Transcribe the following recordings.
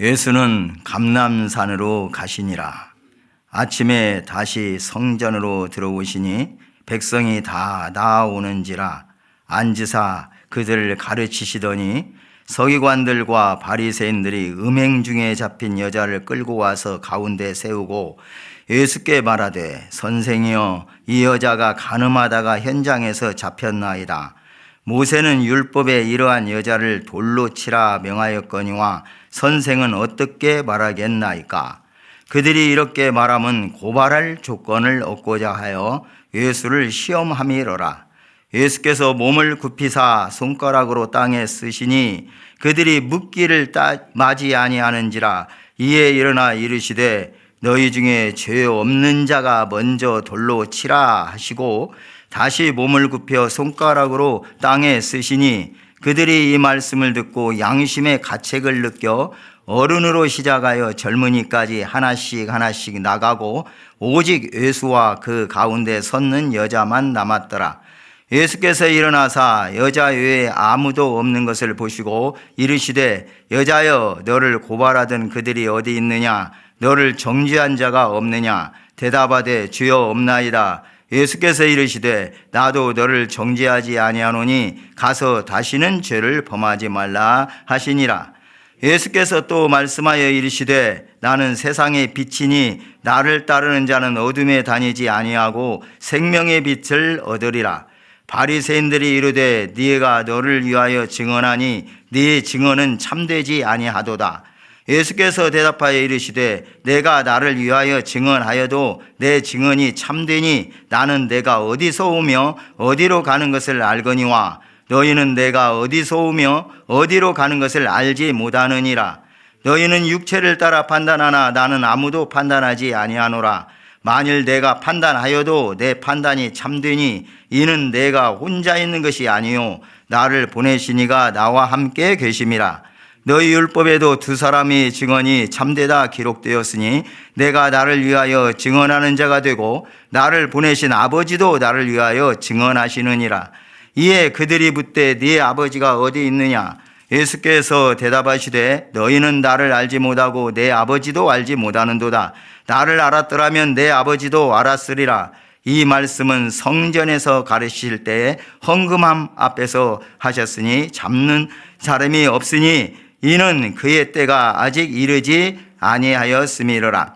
예수는 감람산으로 가시니라. 아침에 다시 성전으로 들어오시니 백성이 다 나아오는지라 앉으사 그들을 가르치시더니 서기관들과 바리새인들이 음행 중에 잡힌 여자를 끌고 와서 가운데 세우고 예수께 말하되 선생이여 이 여자가 간음하다가 현장에서 잡혔나이다. 모세는 율법에 이러한 여자를 돌로 치라 명하였거니와 선생은 어떻게 말하겠나이까? 그들이 이렇게 말하면 고발할 조건을 얻고자 하여 예수를 시험함이로라. 예수께서 몸을 굽히사 손가락으로 땅에 쓰시니 그들이 묻기를 마지 아니하는지라. 이에 일어나 이르시되 너희 중에 죄 없는 자가 먼저 돌로 치라 하시고 다시 몸을 굽혀 손가락으로 땅에 쓰시니 그들이 이 말씀을 듣고 양심의 가책을 느껴 어른으로 시작하여 젊은이까지 하나씩 나가고 오직 예수와 그 가운데 섰는 여자만 남았더라. 예수께서 일어나사 여자 외에 아무도 없는 것을 보시고 이르시되 여자여 너를 고발하던 그들이 어디 있느냐? 너를 정죄한 자가 없느냐? 대답하되 주여 없나이다. 예수께서 이르시되 나도 너를 정죄하지 아니하노니 가서 다시는 죄를 범하지 말라 하시니라. 예수께서 또 말씀하여 이르시되 나는 세상의 빛이니 나를 따르는 자는 어둠에 다니지 아니하고 생명의 빛을 얻으리라. 바리새인들이 이르되 네가 너를 위하여 증언하니 네 증언은 참되지 아니하도다. 예수께서 대답하여 이르시되 내가 나를 위하여 증언하여도 내 증언이 참되니 나는 내가 어디서 오며 어디로 가는 것을 알거니와 너희는 내가 어디서 오며 어디로 가는 것을 알지 못하느니라. 너희는 육체를 따라 판단하나 나는 아무도 판단하지 아니하노라. 만일 내가 판단하여도 내 판단이 참되니 이는 내가 혼자 있는 것이 아니요 나를 보내시니가 나와 함께 계심이라. 너희 율법에도 두 사람이 증언이 참되다 기록되었으니 내가 나를 위하여 증언하는 자가 되고 나를 보내신 아버지도 나를 위하여 증언하시느니라. 이에 그들이 묻되 네 아버지가 어디 있느냐? 예수께서 대답하시되 너희는 나를 알지 못하고 내 아버지도 알지 못하는도다. 나를 알았더라면 내 아버지도 알았으리라. 이 말씀은 성전에서 가르치실 때에 헌금함 앞에서 하셨으니 잡는 사람이 없으니 이는 그의 때가 아직 이르지 아니하였음이로라.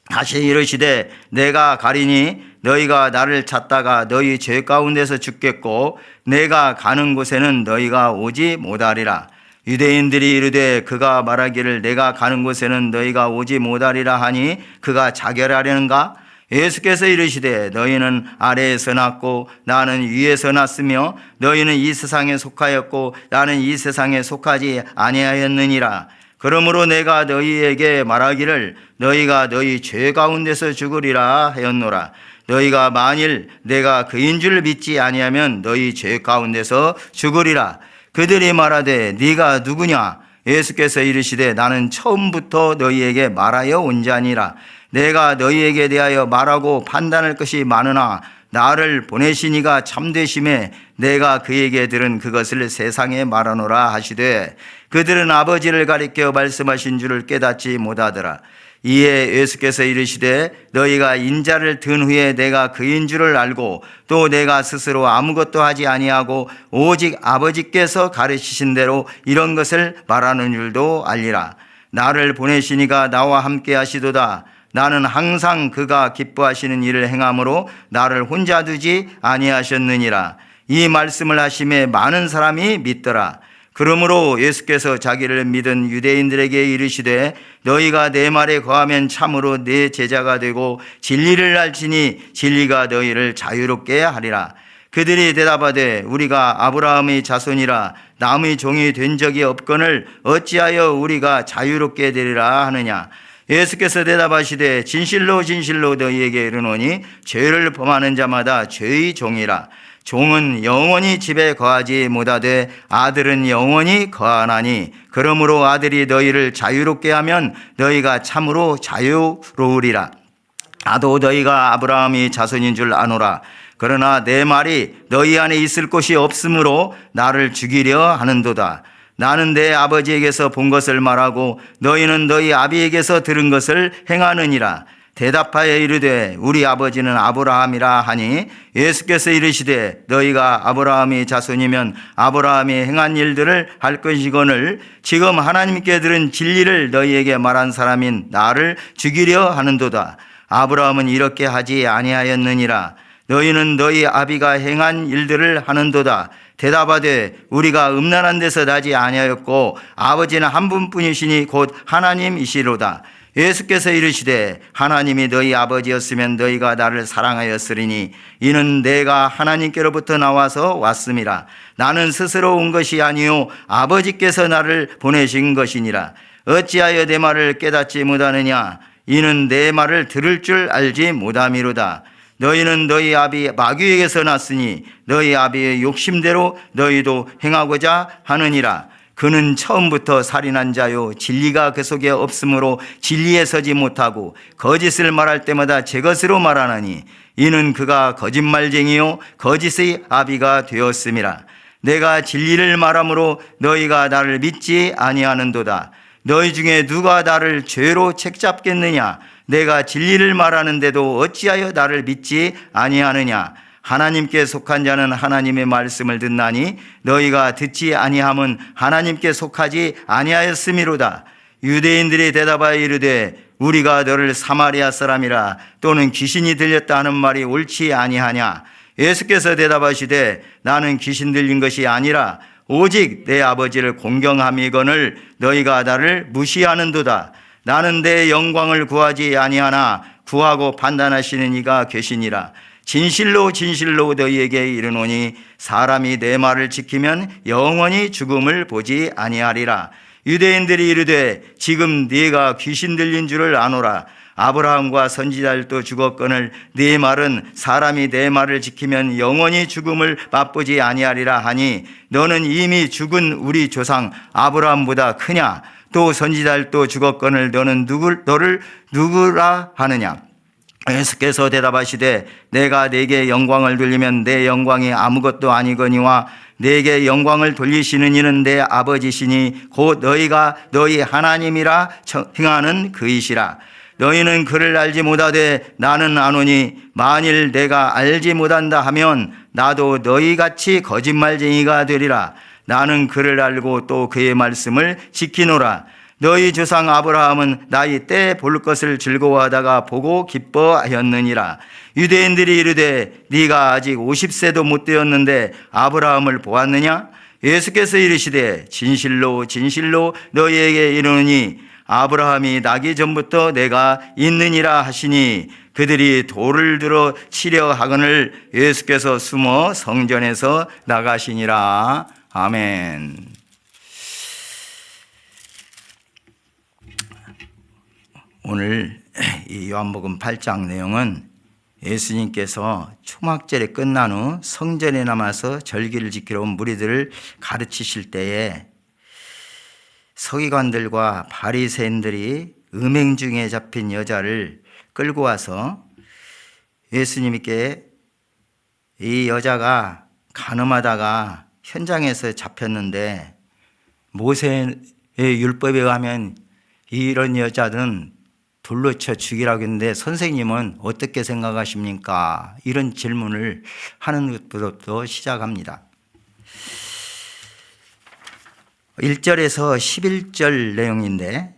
다시 이르시되 내가 가리니 너희가 나를 찾다가 너희 죄 가운데서 죽겠고 내가 가는 곳에는 너희가 오지 못하리라. 유대인들이 이르되 그가 말하기를 내가 가는 곳에는 너희가 오지 못하리라 하니 그가 자결하려는가? 예수께서 이르시되 너희는 아래에서 났고 나는 위에서 났으며 너희는 이 세상에 속하였고 나는 이 세상에 속하지 아니하였느니라. 그러므로 내가 너희에게 말하기를 너희가 너희 죄 가운데서 죽으리라 하였노라. 너희가 만일 내가 그인 줄 믿지 아니하면 너희 죄 가운데서 죽으리라. 그들이 말하되 네가 누구냐? 예수께서 이르시되 나는 처음부터 너희에게 말하여 온 자니라. 내가 너희에게 대하여 말하고 판단할 것이 많으나 나를 보내시니가 참되심에 내가 그에게 들은 그것을 세상에 말하노라 하시되 그들은 아버지를 가리켜 말씀하신 줄을 깨닫지 못하더라. 이에 예수께서 이르시되 너희가 인자를 든 후에 내가 그인 줄을 알고 또 내가 스스로 아무것도 하지 아니하고 오직 아버지께서 가르치신 대로 이런 것을 말하는 줄도 알리라. 나를 보내시니가 나와 함께 하시도다. 나는 항상 그가 기뻐하시는 일을 행함으로 나를 혼자 두지 아니하셨느니라. 이 말씀을 하심에 많은 사람이 믿더라. 그러므로 예수께서 자기를 믿은 유대인들에게 이르시되 너희가 내 말에 거하면 참으로 내 제자가 되고 진리를 알지니 진리가 너희를 자유롭게 하리라. 그들이 대답하되 우리가 아브라함의 자손이라 남의 종이 된 적이 없거늘 어찌하여 우리가 자유롭게 되리라 하느냐. 예수께서 대답하시되 진실로 진실로 너희에게 이르노니 죄를 범하는 자마다 죄의 종이라. 종은 영원히 집에 거하지 못하되 아들은 영원히 거하나니 그러므로 아들이 너희를 자유롭게 하면 너희가 참으로 자유로우리라. 나도 너희가 아브라함이 자손인 줄 아노라. 그러나 내 말이 너희 안에 있을 곳이 없으므로 나를 죽이려 하는도다. 나는 내 아버지에게서 본 것을 말하고 너희는 너희 아비에게서 들은 것을 행하느니라. 대답하여 이르되 우리 아버지는 아브라함이라 하니 예수께서 이르시되 너희가 아브라함의 자손이면 아브라함이 행한 일들을 할 것이거늘 지금 하나님께 들은 진리를 너희에게 말한 사람인 나를 죽이려 하는도다. 아브라함은 이렇게 하지 아니하였느니라. 너희는 너희 아비가 행한 일들을 하는도다. 대답하되 우리가 음란한 데서 나지 아니하였고 아버지는 한 분뿐이시니 곧 하나님이시로다. 예수께서 이르시되 하나님이 너희 아버지였으면 너희가 나를 사랑하였으리니 이는 내가 하나님께로부터 나와서 왔음이라. 나는 스스로 온 것이 아니요 아버지께서 나를 보내신 것이니라. 어찌하여 내 말을 깨닫지 못하느냐? 이는 내 말을 들을 줄 알지 못함이로다. 너희는 너희 아비 마귀에게서 났으니 너희 아비의 욕심대로 너희도 행하고자 하느니라. 그는 처음부터 살인한 자요 진리가 그 속에 없으므로 진리에 서지 못하고 거짓을 말할 때마다 제 것으로 말하나니 이는 그가 거짓말쟁이요 거짓의 아비가 되었음이라. 내가 진리를 말함으로 너희가 나를 믿지 아니하는도다. 너희 중에 누가 나를 죄로 책잡겠느냐? 내가 진리를 말하는데도 어찌하여 나를 믿지 아니하느냐? 하나님께 속한 자는 하나님의 말씀을 듣나니 너희가 듣지 아니함은 하나님께 속하지 아니하였음이로다. 유대인들이 대답하여 이르되 우리가 너를 사마리아 사람이라 또는 귀신이 들렸다 하는 말이 옳지 아니하냐? 예수께서 대답하시되 나는 귀신 들린 것이 아니라 오직 내 아버지를 공경함이거늘 너희가 나를 무시하는도다. 나는 내 영광을 구하지 아니하나 구하고 판단하시는 이가 계시니라. 진실로 진실로 너희에게 이르노니 사람이 내 말을 지키면 영원히 죽음을 보지 아니하리라. 유대인들이 이르되 지금 네가 귀신 들린 줄을 아노라. 아브라함과 선지자들도 죽었거늘 네 말은 사람이 내 말을 지키면 영원히 죽음을 맛보지 아니하리라 하니 너는 이미 죽은 우리 조상 아브라함보다 크냐? 또 선지자들도 죽었거늘 너는 너를 누구라 하느냐? 예수께서 대답하시되 내가 네게 영광을 돌리면 내 영광이 아무것도 아니거니와 내게 영광을 돌리시는 이는 내 아버지시니 곧 너희가 너희 하나님이라 행하는 그이시라. 너희는 그를 알지 못하되 나는 아노니 만일 내가 알지 못한다 하면 나도 너희같이 거짓말쟁이가 되리라. 나는 그를 알고 또 그의 말씀을 지키노라. 너희 조상 아브라함은 나이 때 볼 것을 즐거워하다가 보고 기뻐하였느니라. 유대인들이 이르되 네가 아직 50세도 못 되었는데 아브라함을 보았느냐? 예수께서 이르시되 진실로 진실로 너희에게 이르노니 아브라함이 나기 전부터 내가 있느니라 하시니 그들이 돌을 들어 치려 하거늘 예수께서 숨어 성전에서 나가시니라. 아멘. 오늘 이 요한복음 8장 내용은 예수님께서 초막절이 끝난 후 성전에 남아서 절기를 지키러 온 무리들을 가르치실 때에 서기관들과 바리새인들이 음행 중에 잡힌 여자를 끌고 와서 예수님께 이 여자가 간음하다가 현장에서 잡혔는데 모세의 율법에 의하면 이런 여자는 돌로 쳐 죽이라고 했는데 선생님은 어떻게 생각하십니까? 이런 질문을 하는 것부터 시작합니다. 1절에서 11절 내용인데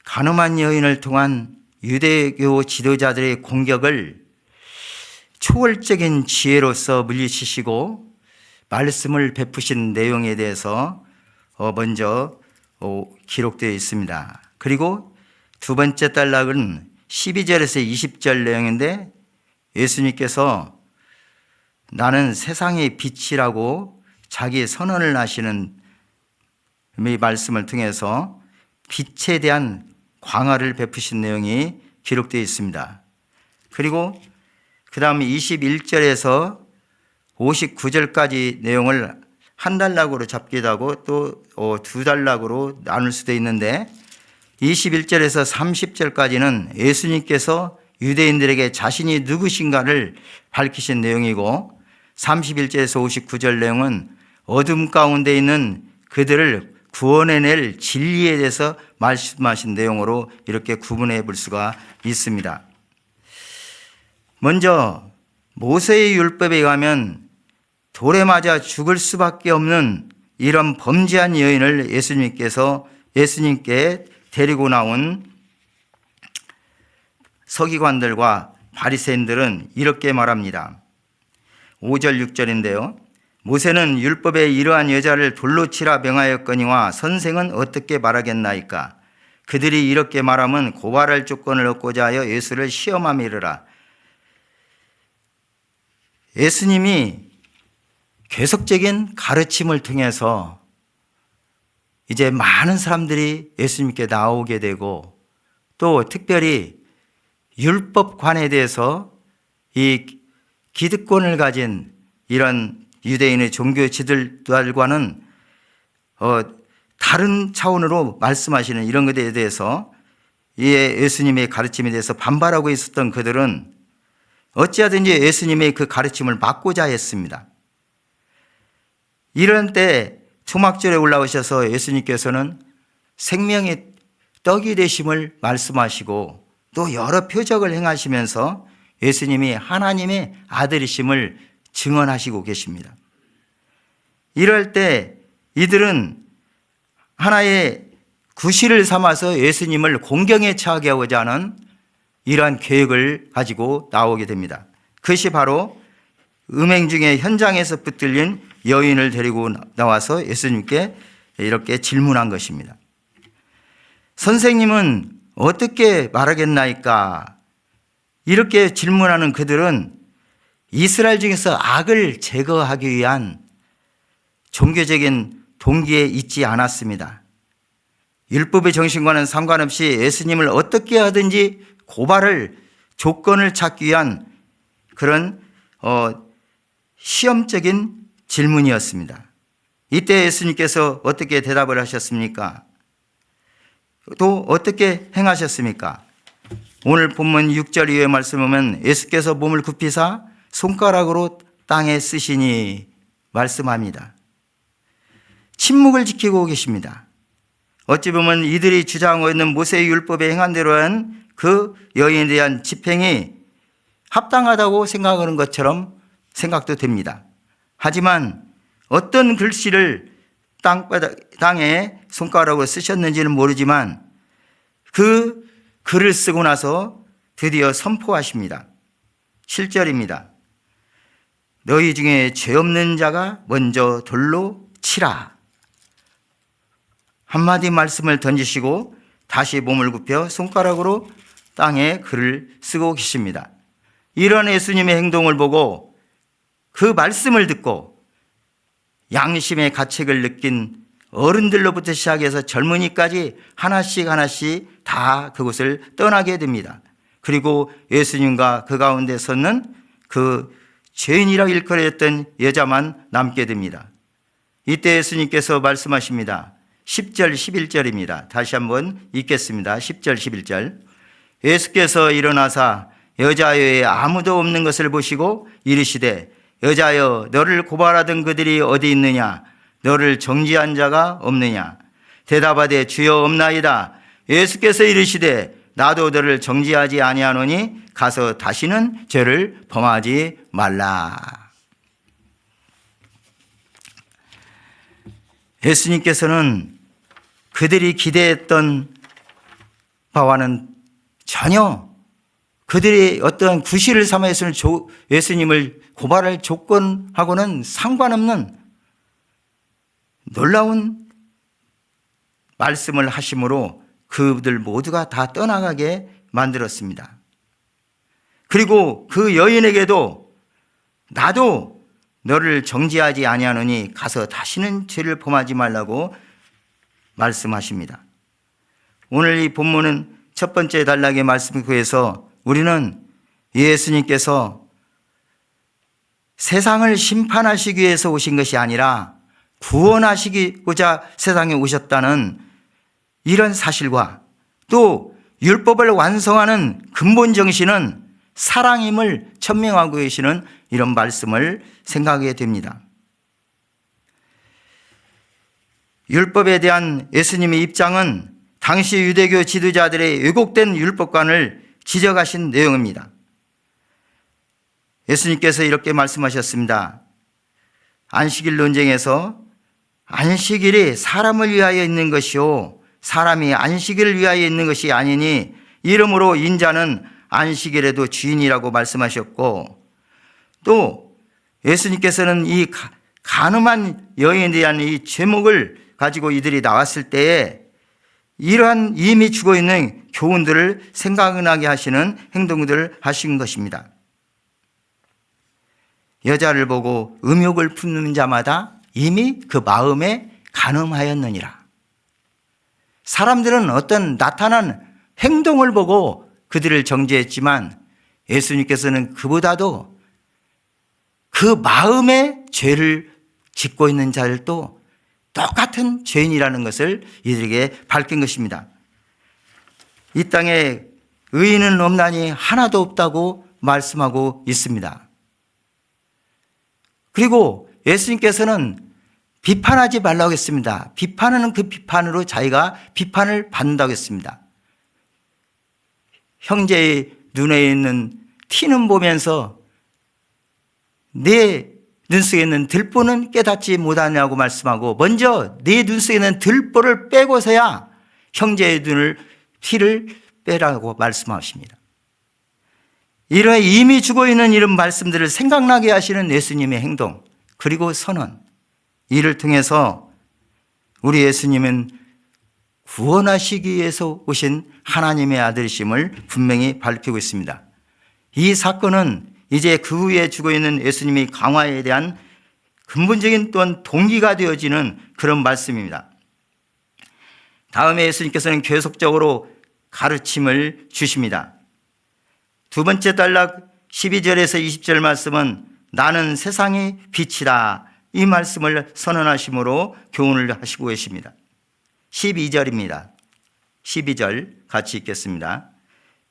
간음한 여인을 통한 유대교 지도자들의 공격을 초월적인 지혜로서 물리치시고 말씀을 베푸신 내용에 대해서 먼저 기록되어 있습니다. 그리고 두 번째 단락은 12절에서 20절 내용인데 예수님께서 나는 세상의 빛이라고 자기 선언을 하시는 이 말씀을 통해서 빛에 대한 광화를 베푸신 내용이 기록되어 있습니다. 그리고 그 다음 21절에서 59절까지 내용을 한 단락으로 잡기도 하고 또 두 단락으로 나눌 수도 있는데 21절에서 30절까지는 예수님께서 유대인들에게 자신이 누구신가를 밝히신 내용이고 31절에서 59절 내용은 어둠 가운데 있는 그들을 구원해낼 진리에 대해서 말씀하신 내용으로 이렇게 구분해 볼 수가 있습니다. 먼저 모세의 율법에 의하면 돌에 맞아 죽을 수밖에 없는 이런 범죄한 여인을 예수님께 데리고 나온 서기관들과 바리새인들은 이렇게 말합니다. 5절 6절인데요. 모세는 율법에 이러한 여자를 돌로 치라 명하였거니와 선생은 어떻게 말하겠나이까? 그들이 이렇게 말하면 고발할 조건을 얻고자 하여 예수를 시험함이르라. 예수님이 계속적인 가르침을 통해서 이제 많은 사람들이 예수님께 나오게 되고 또 특별히 율법관에 대해서 이 기득권을 가진 이런 유대인의 종교 지도자들과는 다른 차원으로 말씀하시는 이런 것에 대해서 예수님의 가르침에 대해서 반발하고 있었던 그들은 어찌하든지 예수님의 그 가르침을 막고자 했습니다. 이런 때 초막절에 올라오셔서 예수님께서는 생명의 떡이 되심을 말씀하시고 또 여러 표적을 행하시면서 예수님이 하나님의 아들이심을 증언하시고 계십니다. 이럴 때 이들은 하나의 구실을 삼아서 예수님을 공경에 처하게 하고자 하는 이러한 계획을 가지고 나오게 됩니다. 그것이 바로 음행 중에 현장에서 붙들린 여인을 데리고 나와서 예수님께 이렇게 질문한 것입니다. 선생님은 어떻게 말하겠나이까? 이렇게 질문하는 그들은 이스라엘 중에서 악을 제거하기 위한 종교적인 동기에 있지 않았습니다. 율법의 정신과는 상관없이 예수님을 어떻게 하든지 고발을 조건을 찾기 위한 그런 시험적인 질문이었습니다. 이때 예수님께서 어떻게 대답을 하셨습니까? 또 어떻게 행하셨습니까? 오늘 본문 6절 이후의 말씀을 보면 예수께서 몸을 굽히사 손가락으로 땅에 쓰시니 말씀합니다. 침묵을 지키고 계십니다. 어찌 보면 이들이 주장하고 있는 모세의 율법에 행한 대로 한 그 여인에 대한 집행이 합당하다고 생각하는 것처럼 생각도 됩니다. 하지만 어떤 글씨를 땅에 손가락으로 쓰셨는지는 모르지만 그 글을 쓰고 나서 드디어 선포하십니다. 7절입니다. 너희 중에 죄 없는 자가 먼저 돌로 치라. 한마디 말씀을 던지시고 다시 몸을 굽혀 손가락으로 땅에 글을 쓰고 계십니다. 이런 예수님의 행동을 보고 그 말씀을 듣고 양심의 가책을 느낀 어른들로부터 시작해서 젊은이까지 하나씩 다 그곳을 떠나게 됩니다. 그리고 예수님과 그 가운데 섰는 그 죄인이라고 일컬어졌던 여자만 남게 됩니다. 이때 예수님께서 말씀하십니다. 10절 11절입니다. 다시 한번 읽겠습니다. 10절 11절. 예수께서 일어나사 여자여에 아무도 없는 것을 보시고 이르시되 여자여 너를 고발하던 그들이 어디 있느냐? 너를 정죄한 자가 없느냐? 대답하되 주여 없나이다. 예수께서 이르시되 나도 너를 정죄하지 아니하노니 가서 다시는 죄를 범하지 말라. 예수님께서는 그들이 기대했던 바와는 전혀 그들이 어떤 구실을 삼아서 예수님을 고발할 조건하고는 상관없는 놀라운 말씀을 하심으로 그들 모두가 다 떠나가게 만들었습니다. 그리고 그 여인에게도 나도 너를 정죄하지 아니하노니 가서 다시는 죄를 범하지 말라고 말씀하십니다. 오늘 이 본문은 첫 번째 단락의 말씀에 의해서 우리는 예수님께서 세상을 심판하시기 위해서 오신 것이 아니라 구원하시고자 세상에 오셨다는 이런 사실과 또 율법을 완성하는 근본 정신은 사랑임을 천명하고 계시는 이런 말씀을 생각하게 됩니다. 율법에 대한 예수님의 입장은 당시 유대교 지도자들의 왜곡된 율법관을 지적하신 내용입니다. 예수님께서 이렇게 말씀하셨습니다. 안식일 논쟁에서 안식일이 사람을 위하여 있는 것이요 사람이 안식일을 위하여 있는 것이 아니니 이러므로 인자는 안식일에도 주인이라고 말씀하셨고, 또 예수님께서는 이 간음한 여인에 대한 이 제목을 가지고 이들이 나왔을 때에 이러한 이미 죽어 있는 교훈들을 생각나게 하시는 행동들을 하신 것입니다. 여자를 보고 음욕을 품는 자마다 이미 그 마음에 간음하였느니라. 사람들은 어떤 나타난 행동을 보고 그들을 정죄했지만 예수님께서는 그보다도 그 마음에 죄를 짓고 있는 자들도 똑같은 죄인이라는 것을 이들에게 밝힌 것입니다. 이 땅에 의인은 없나니 하나도 없다고 말씀하고 있습니다. 그리고 예수님께서는 비판하지 말라고 했습니다. 비판하는 그 비판으로 자기가 비판을 받는다고 했습니다. 형제의 눈에 있는 티는 보면서 내 눈 속에 있는 들보는 깨닫지 못하냐고 말씀하고, 먼저 내 눈 속에 있는 들보를 빼고서야 형제의 눈을 티를 빼라고 말씀하십니다. 이런 이미 죽어 있는 이런 말씀들을 생각나게 하시는 예수님의 행동, 그리고 선언, 이를 통해서 우리 예수님은 구원하시기 위해서 오신 하나님의 아들이심을 분명히 밝히고 있습니다. 이 사건은 이제 그 후에 죽어 있는 예수님의 강화에 대한 근본적인 또한 동기가 되어지는 그런 말씀입니다. 다음에 예수님께서는 계속적으로 가르침을 주십니다. 두 번째 단락 12절에서 20절 말씀은 나는 세상의 빛이다, 이 말씀을 선언하심으로 교훈을 하시고 계십니다. 12절입니다. 12절 같이 읽겠습니다.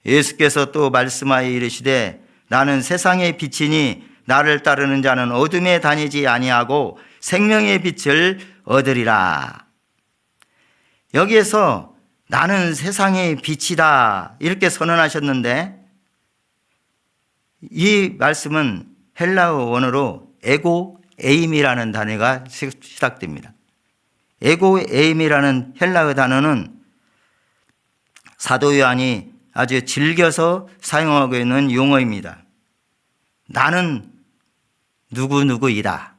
예수께서 또 말씀하여 이르시되 나는 세상의 빛이니 나를 따르는 자는 어둠에 다니지 아니하고 생명의 빛을 얻으리라. 여기에서 나는 세상의 빛이다 이렇게 선언하셨는데, 이 말씀은 헬라어 원어로 에고 에임이라는 단어가 시작됩니다. 에고 에임이라는 헬라어 단어는 사도 요한이 아주 즐겨서 사용하고 있는 용어입니다. 나는 누구누구이다,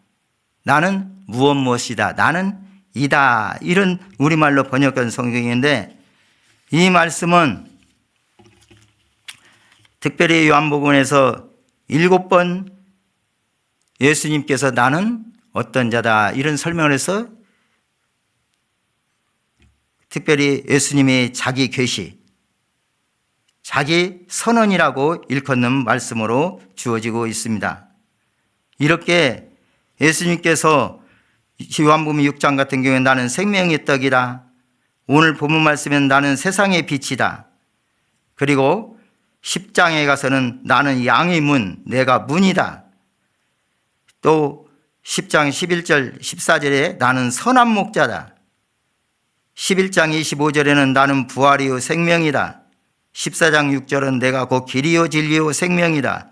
나는 무엇무엇이다, 나는 이다, 이런 우리말로 번역한 성경인데, 이 말씀은 특별히 요한복음에서 7번 예수님께서 나는 어떤 자다 이런 설명을 해서, 특별히 예수님의 자기 계시, 자기 선언이라고 일컫는 말씀으로 주어지고 있습니다. 이렇게 예수님께서 요한복음 6장 같은 경우에 나는 생명의 떡이다, 오늘 본문 말씀은 나는 세상의 빛이다, 그리고 10장에 가서는 나는 양의 문, 내가 문이다, 또 10장 11절 14절에 나는 선한 목자다, 11장 25절에는 나는 부활이요 생명이다, 14장 6절은 내가 곧 길이요 진리요 생명이다,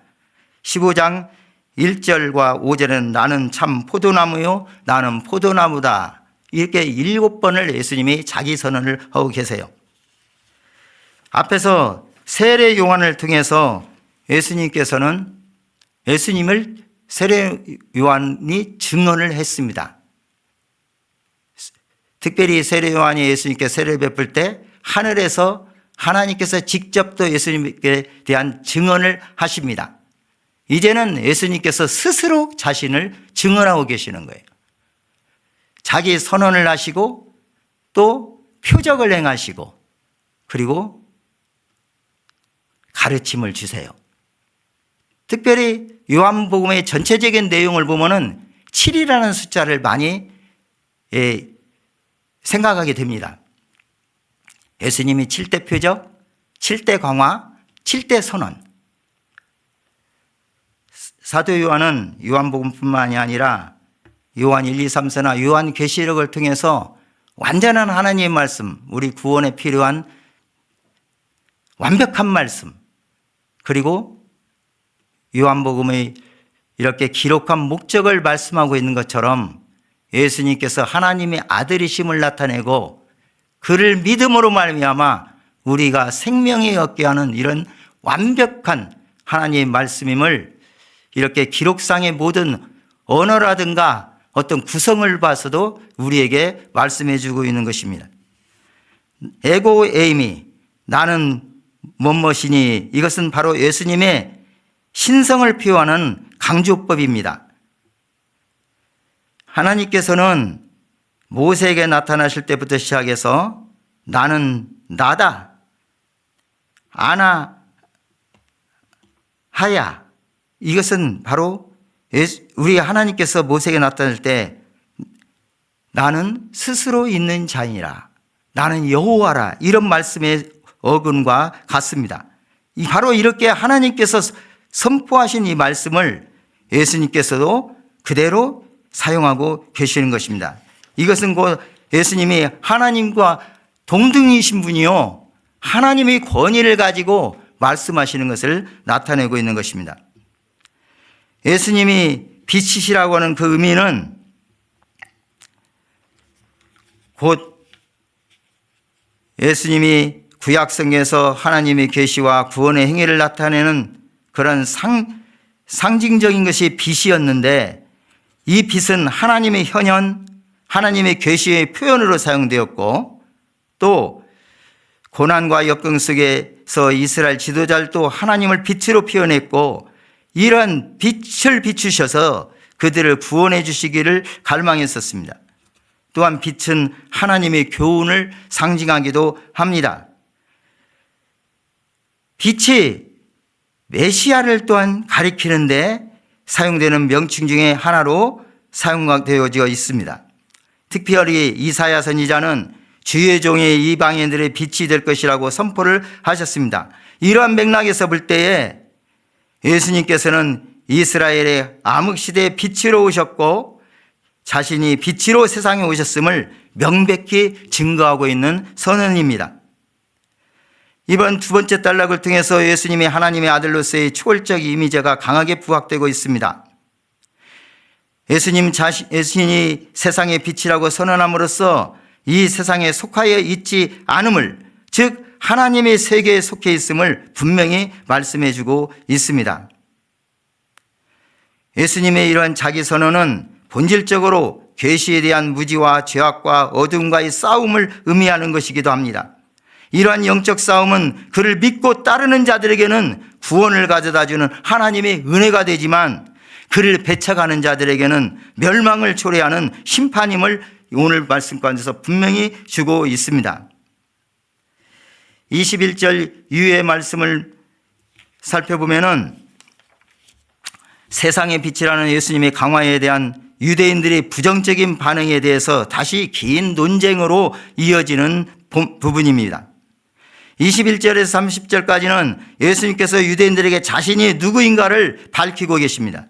15장 1절과 5절에는 나는 참 포도나무요 나는 포도나무다, 이렇게 7번을 예수님이 자기 선언을 하고 계세요. 앞에서 세례 요한을 통해서 예수님께서는 예수님을 세례 요한이 증언을 했습니다. 특별히 세례 요한이 예수님께 세례를 베풀 때 하늘에서 하나님께서 직접 또 예수님께 대한 증언을 하십니다. 이제는 예수님께서 스스로 자신을 증언하고 계시는 거예요. 자기 선언을 하시고 또 표적을 행하시고 그리고 가르침을 주세요. 특별히 요한복음의 전체적인 내용을 보면은 7이라는 숫자를 많이 생각하게 됩니다. 예수님이 7대 표적, 7대 강화, 7대 선언. 사도 요한은 요한복음뿐만이 아니라 요한 1, 2, 3서나 요한 계시록을 통해서 완전한 하나님의 말씀, 우리 구원에 필요한 완벽한 말씀, 그리고 요한복음의 이렇게 기록한 목적을 말씀하고 있는 것처럼 예수님께서 하나님의 아들이심을 나타내고 그를 믿음으로 말미암아 우리가 생명이 얻게 하는 이런 완벽한 하나님의 말씀임을 이렇게 기록상의 모든 언어라든가 어떤 구성을 봐서도 우리에게 말씀해 주고 있는 것입니다. 에고 에이미, 나는 무엇이니, 이것은 바로 예수님의 신성을 표현하는 강조법입니다. 하나님께서는 모세에게 나타나실 때부터 시작해서 나는 나다, 아나 하야, 이것은 바로 우리 하나님께서 모세에게 나타날 때 나는 스스로 있는 자이라, 나는 여호와라, 이런 말씀의 어근과 같습니다. 바로 이렇게 하나님께서 선포하신 이 말씀을 예수님께서도 그대로 사용하고 계시는 것입니다. 이것은 곧 예수님이 하나님과 동등이신 분이요, 하나님의 권위를 가지고 말씀하시는 것을 나타내고 있는 것입니다. 예수님이 빛이시라고 하는 그 의미는 곧 예수님이 구약성에서 하나님의 계시와 구원의 행위를 나타내는 그런 상징적인 것이 빛이었는데, 이 빛은 하나님의 현현, 하나님의 계시의 표현으로 사용되었고, 또 고난과 역경 속에서 이스라엘 지도자들도 하나님을 빛으로 표현했고, 이러한 빛을 비추셔서 그들을 구원해 주시기를 갈망했었습니다. 또한 빛은 하나님의 교훈을 상징하기도 합니다. 빛이 메시아를 또한 가리키는데 사용되는 명칭 중에 하나로 사용되어져 있습니다. 특별히 이사야 선지자는 주의 종의 이방인들의 빛이 될 것이라고 선포를 하셨습니다. 이러한 맥락에서 볼 때에 예수님께서는 이스라엘의 암흑시대의 빛으로 오셨고 자신이 빛으로 세상에 오셨음을 명백히 증거하고 있는 선언입니다. 이번 두 번째 단락을 통해서 예수님이 하나님의 아들로서의 초월적 이미지가 강하게 부각되고 있습니다. 예수님이 세상의 빛이라고 선언함으로써 이 세상에 속하여 있지 않음을, 즉 하나님의 세계에 속해 있음을 분명히 말씀해 주고 있습니다. 예수님의 이러한 자기 선언은 본질적으로 계시에 대한 무지와 죄악과 어둠과의 싸움을 의미하는 것이기도 합니다. 이러한 영적 싸움은 그를 믿고 따르는 자들에게는 구원을 가져다주는 하나님의 은혜가 되지만, 그를 배척하는 자들에게는 멸망을 초래하는 심판임을 오늘 말씀 가운데서 분명히 주고 있습니다. 21절 이후의 말씀을 살펴보면은 세상의 빛이라는 예수님의 강화에 대한 유대인들의 부정적인 반응에 대해서 다시 긴 논쟁으로 이어지는 부분입니다. 21절에서 30절까지는 예수님께서 유대인들에게 자신이 누구인가를 밝히고 계십니다.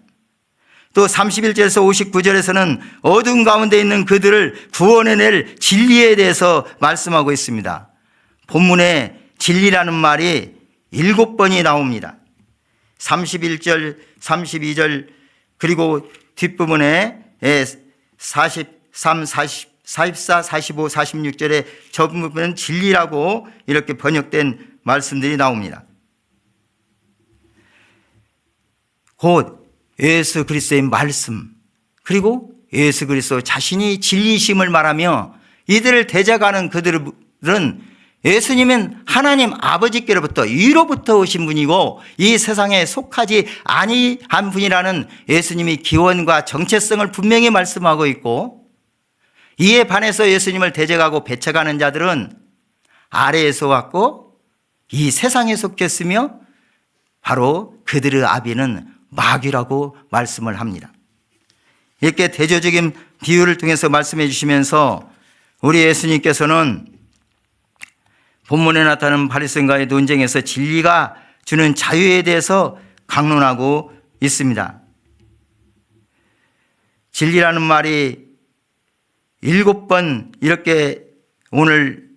또 31절에서 59절에서는 어두운 가운데 있는 그들을 구원해낼 진리에 대해서 말씀하고 있습니다. 본문에 진리라는 말이 7번이 나옵니다. 31절, 32절, 그리고 뒷부분에 43, 44, 45, 46절에 저 부분은 진리라고 이렇게 번역된 말씀들이 나옵니다. 곧 예수 그리스도의 말씀, 그리고 예수 그리스도 자신이 진리심을 말하며 이들을 대적하는 그들은 예수님은 하나님 아버지께로부터 위로부터 오신 분이고 이 세상에 속하지 아니한 분이라는 예수님이 기원과 정체성을 분명히 말씀하고 있고, 이에 반해서 예수님을 대적하고 배척하는 자들은 아래에서 왔고 이 세상에 속했으며 바로 그들의 아비는 마귀라고 말씀을 합니다. 이렇게 대조적인 비유를 통해서 말씀해 주시면서 우리 예수님께서는 본문에 나타나는 바리새인과의 논쟁에서 진리가 주는 자유에 대해서 강론하고 있습니다. 진리라는 말이 7번 이렇게 오늘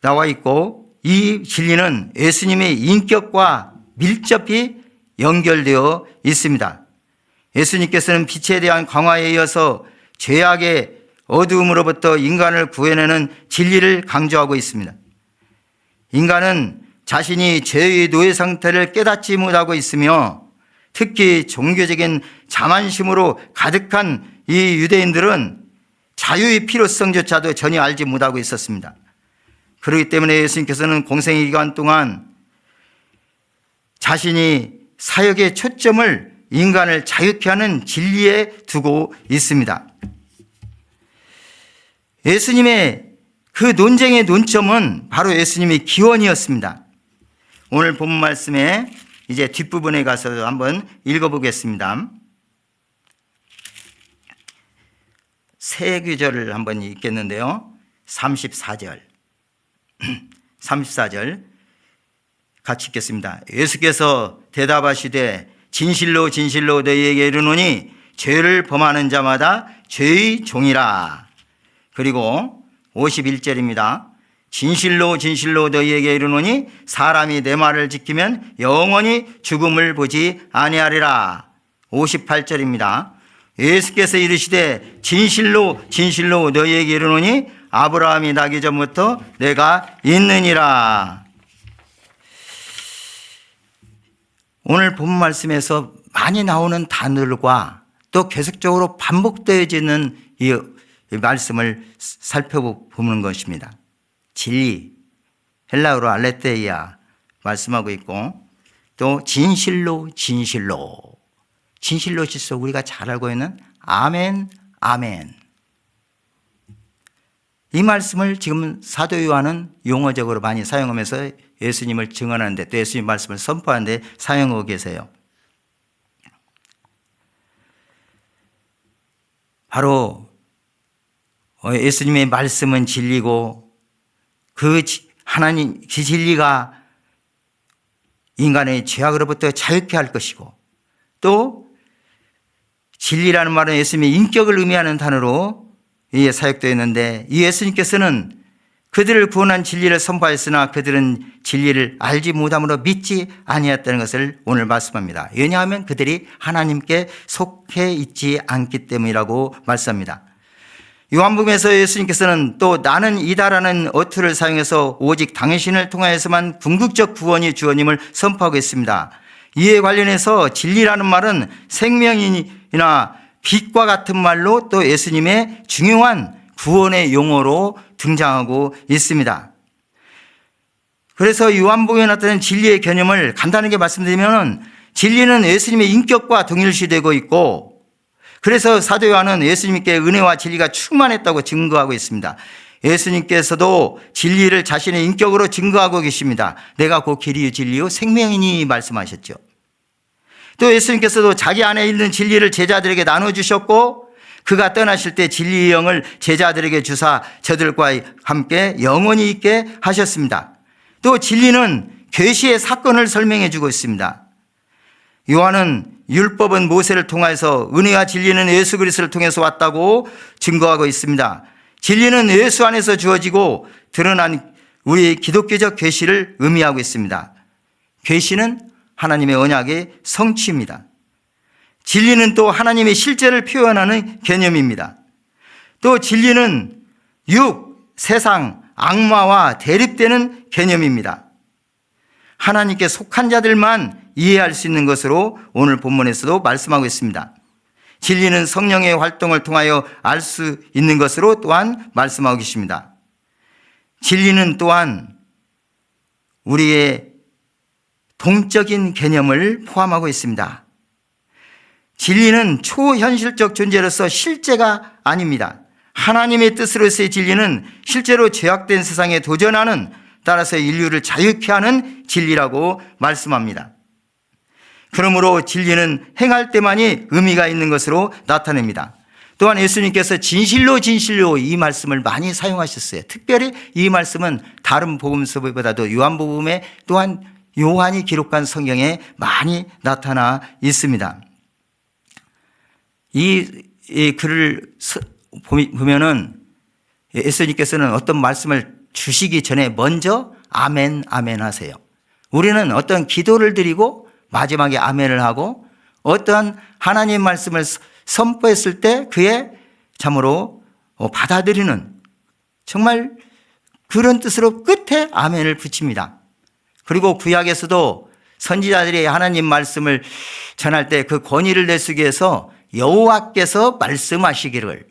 나와 있고, 이 진리는 예수님의 인격과 밀접히 연결되어 있습니다. 예수님께서는 빛에 대한 강화에 이어서 죄악의 어두움으로부터 인간을 구해내는 진리를 강조하고 있습니다. 인간은 자신이 죄의 노예 상태를 깨닫지 못하고 있으며, 특히 종교적인 자만심으로 가득한 이 유대인들은 자유의 필요성조차도 전혀 알지 못하고 있었습니다. 그렇기 때문에 예수님께서는 공생의 기간 동안 자신이 사역의 초점을 인간을 자유케 하는 진리에 두고 있습니다. 예수님의 그 논쟁의 논점은 바로 예수님의 기원이었습니다. 오늘 본문 말씀에 이제 뒷부분에 가서 한번 읽어보겠습니다. 새 규절을 한번 읽겠는데요. 34절. 34절 같이 읽겠습니다. 예수께서 대답하시되 진실로 진실로 너희에게 이르노니 죄를 범하는 자마다 죄의 종이라. 그리고 51절입니다. 진실로 진실로 너희에게 이르노니 사람이 내 말을 지키면 영원히 죽음을 보지 아니하리라. 58절입니다. 예수께서 이르시되 진실로 진실로 너희에게 이르노니 아브라함이 나기 전부터 내가 있느니라. 오늘 본 말씀에서 많이 나오는 단어들과 또 계속적으로 반복되어지는 이 말씀을 살펴보는 것입니다. 진리, 헬라어로 알레테이아 말씀하고 있고, 또 진실로 진실로, 진실로 진실로 우리가 잘 알고 있는 아멘 아멘. 이 말씀을 지금 사도 요한은 용어적으로 많이 사용하면서 예수님을 증언하는데, 또 예수님 말씀을 선포하는데 사용하고 계세요. 바로 예수님의 말씀은 진리고, 그 하나님 그 진리가 인간의 죄악으로부터 자유케 할 것이고, 또 진리라는 말은 예수님의 인격을 의미하는 단어로 사역되어 있는데, 이 예수님께서는 그들을 구원한 진리를 선포하였으나 그들은 진리를 알지 못함으로 믿지 아니했다는 것을 오늘 말씀합니다. 왜냐하면 그들이 하나님께 속해 있지 않기 때문이라고 말씀합니다. 요한복음에서 예수님께서는 또 나는 이다라는 어투를 사용해서 오직 당신을 통하여서만 궁극적 구원이 주어짐을 선포하고 있습니다. 이에 관련해서 진리라는 말은 생명이나 빛과 같은 말로 또 예수님의 중요한 구원의 용어로 등장하고 있습니다. 그래서 요한복음에 나타난 진리의 개념을 간단하게 말씀드리면, 진리는 예수님의 인격과 동일시되고 있고, 그래서 사도 요한은 예수님께 은혜와 진리가 충만했다고 증거하고 있습니다. 예수님께서도 진리를 자신의 인격으로 증거하고 계십니다. 내가 곧 길이요 진리요 생명이니 말씀하셨죠. 또 예수님께서도 자기 안에 있는 진리를 제자들에게 나눠주셨고, 그가 떠나실 때 진리의 영을 제자들에게 주사 저들과 함께 영원히 있게 하셨습니다. 또 진리는 계시의 사건을 설명해 주고 있습니다. 요한은 율법은 모세를 통해서, 은혜와 진리는 예수 그리스도를 통해서 왔다고 증거하고 있습니다. 진리는 예수 안에서 주어지고 드러난 우리 기독교적 계시를 의미하고 있습니다. 계시는 하나님의 언약의 성취입니다. 진리는 또 하나님의 실제를 표현하는 개념입니다. 또 진리는 세상, 악마와 대립되는 개념입니다. 하나님께 속한 자들만 이해할 수 있는 것으로 오늘 본문에서도 말씀하고 있습니다. 진리는 성령의 활동을 통하여 알 수 있는 것으로 또한 말씀하고 계십니다. 진리는 또한 우리의 동적인 개념을 포함하고 있습니다. 진리는 초현실적 존재로서 실제가 아닙니다. 하나님의 뜻으로서의 진리는 실제로 죄악된 세상에 도전하는, 따라서 인류를 자유케 하는 진리라고 말씀합니다. 그러므로 진리는 행할 때만이 의미가 있는 것으로 나타냅니다. 또한 예수님께서 진실로 진실로 이 말씀을 많이 사용하셨어요. 특별히 이 말씀은 다른 복음서보다도 요한복음에, 또한 요한이 기록한 성경에 많이 나타나 있습니다. 이 글을 보면은 예수님께서는 어떤 말씀을 주시기 전에 먼저 아멘, 아멘 하세요. 우리는 어떤 기도를 드리고 마지막에 아멘을 하고 어떠한 하나님 말씀을 선포했을 때 그에 참으로 받아들이는 정말 그런 뜻으로 끝에 아멘을 붙입니다. 그리고 구약에서도 선지자들이 하나님 말씀을 전할 때 그 권위를 내쓰기 위해서 여호와께서 말씀하시기를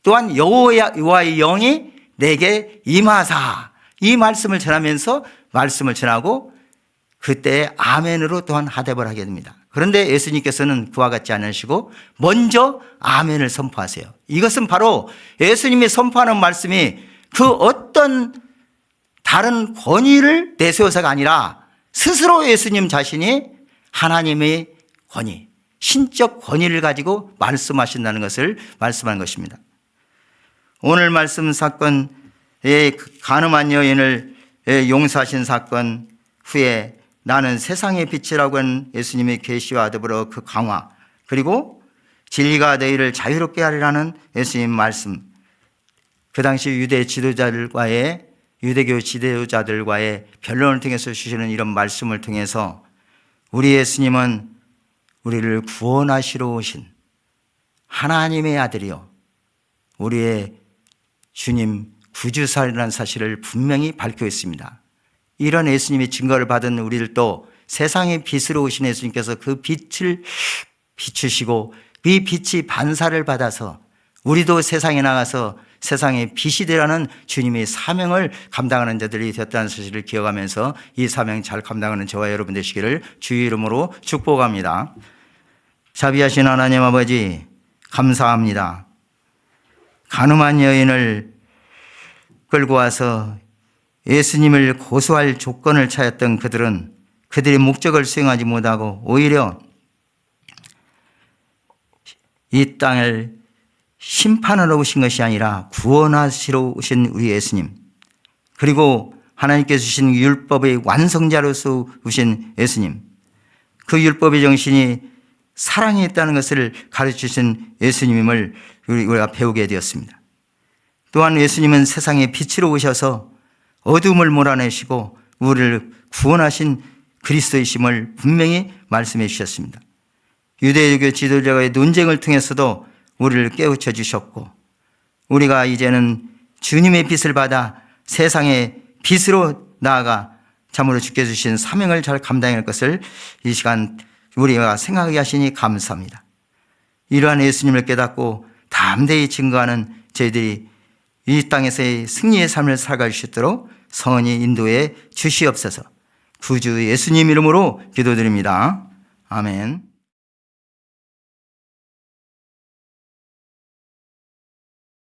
또한 여호와의 영이 내게 임하사 이 말씀을 전하면서 말씀을 전하고 그때 아멘으로 또한 하답을 하게 됩니다. 그런데 예수님께서는 그와 같지 않으시고 먼저 아멘을 선포하세요. 이것은 바로 예수님이 선포하는 말씀이 그 어떤 다른 권위를 내세워서가 아니라 스스로 예수님 자신이 하나님의 권위, 신적 권위를 가지고 말씀하신다는 것을 말씀하는 것입니다. 오늘 말씀 사건의 간음한 여인을 용서하신 사건 후에 나는 세상의 빛이라고 하는 예수님의 계시와 더불어 그 강화 그리고 진리가 너희를 자유롭게 하리라는 예수님 말씀 그 당시 유대교 지도자들과의 변론을 통해서 주시는 이런 말씀을 통해서 우리 예수님은 우리를 구원하시러 오신 하나님의 아들이요 우리의 주님 구주사라는 사실을 분명히 밝혀 있습니다. 이런 예수님의 증거를 받은 우리들도 세상의 빛으로 오신 예수님께서 그 빛을 비추시고 이 빛이 반사를 받아서 우리도 세상에 나가서 세상의 빛이 되라는 주님의 사명을 감당하는 자들이 되었다는 사실을 기억하면서 이 사명 잘 감당하는 저와 여러분 되시기를 주의 이름으로 축복합니다. 자비하신 하나님 아버지 감사합니다. 간음한 여인을 끌고 와서 예수님을 고소할 조건을 찾았던 그들은 그들의 목적을 수행하지 못하고 오히려 이 땅을 심판하러 오신 것이 아니라 구원하시러 오신 우리 예수님 그리고 하나님께서 주신 율법의 완성자로서 오신 예수님 그 율법의 정신이 사랑에 있다는 것을 가르치신 예수님임을 우리가 배우게 되었습니다. 또한 예수님은 세상에 빛으로 오셔서 어둠을 몰아내시고 우리를 구원하신 그리스도이심을 분명히 말씀해 주셨습니다. 유대교 지도자와의 논쟁을 통해서도 우리를 깨우쳐 주셨고 우리가 이제는 주님의 빛을 받아 세상의 빛으로 나아가 참으로 주께 주신 사명을 잘 감당할 것을 이 시간 우리가 생각하게 하시니 감사합니다. 이러한 예수님을 깨닫고 담대히 증거하는 저희들이 이 땅에서의 승리의 삶을 살아갈 수 있도록 성은이 인도해 주시옵소서. 구주 예수님 이름으로 기도드립니다. 아멘.